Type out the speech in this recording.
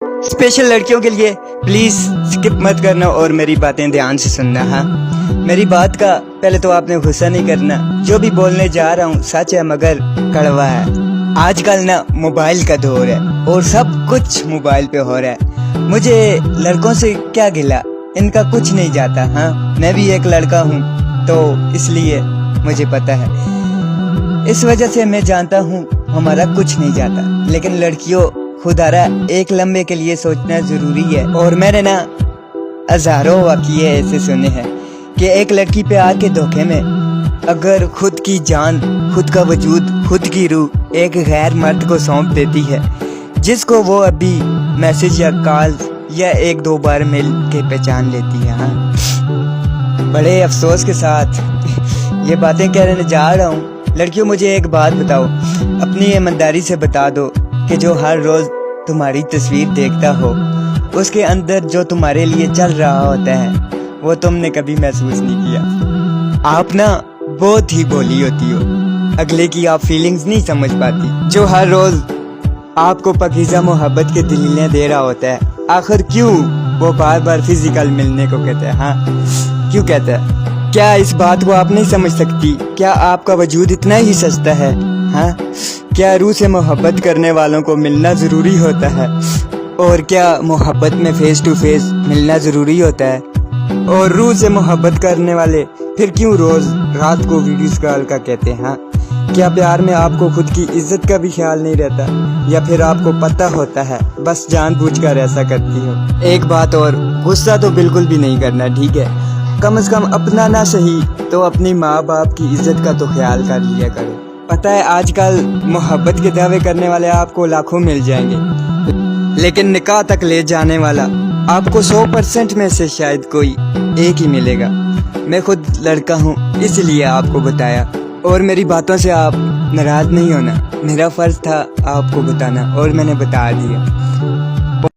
Special लड़कियों के लिए प्लीज स्किप मत करना और मेरी बातें ध्यान से सुनना। हाँ, मेरी बात का पहले तो आपने गुस्सा नहीं करना। जो भी बोलने जा रहा हूँ सच है मगर कड़वा है। आजकल ना मोबाइल का दौर है और सब कुछ मोबाइल पे हो रहा है। मुझे लड़कों से क्या गिला, इनका कुछ नहीं जाता। हाँ, मैं भी एक लड़का हूँ तो इसलिए मुझे पता है। इस वजह से मैं जानता हूँ हमारा कुछ नहीं जाता, लेकिन लड़कियों खुदारा एक लम्बे के लिए सोचना जरूरी है। और मैंने ना हजारों वाक़ये ऐसे सुने हैं कि एक लड़की पे आके धोखे में अगर खुद की जान, खुद का वजूद, खुद की रूह एक गैर मर्द को सौंप देती है, जिसको वो अभी मैसेज या कॉल या एक दो बार मिल के पहचान लेती है। हाँ, बड़े अफसोस के साथ ये बातें कहने जा रहा हूँ। लड़कियों, मुझे एक बात बताओ, अपनी ईमानदारी से बता दो कि जो हर रोज तुम्हारी तस्वीर देखता हो, उसके अंदर जो तुम्हारे लिए चल रहा होता है वो तुमने कभी महसूस नहीं किया। आप ना बहुत ही भोली होती हो, अगले की आप फीलिंग्स नहीं समझ पाती। जो हर रोज आपको पकीज़ा मोहब्बत के दलीलें दे रहा होता है, आखिर क्यों वो बार बार फिजिकल मिलने को कहता है? हाँ, क्यों कहता है? क्या इस बात को आप नहीं समझ सकती? क्या आपका वजूद इतना ही सस्ता है? हाँ, क्या रूह से मोहब्बत करने वालों को मिलना ज़रूरी होता है? और क्या मोहब्बत में फेस टू फेस मिलना ज़रूरी होता है? और रूह से मोहब्बत करने वाले फिर क्यों रोज़ रात को वीडियो कॉल का कहते हैं? हाँ, क्या प्यार में आपको खुद की इज्जत का भी ख्याल नहीं रहता, या फिर आपको पता होता है बस जानबूझकर ऐसा करती हो? एक बात और, गुस्सा तो बिल्कुल भी नहीं करना, ठीक है? कम से कम अपना ना सही तो अपनी माँ बाप की इज्जत का तो ख्याल कर लिया करो। पता है आजकल मोहब्बत के दावे करने वाले आपको लाखों मिल जाएंगे, लेकिन निकाह तक ले जाने वाला आपको 100% में से शायद कोई एक ही मिलेगा। मैं खुद लड़का हूँ इसलिए आपको बताया, और मेरी बातों से आप नाराज नहीं होना। मेरा फर्ज था आपको बताना और मैंने बता दिया।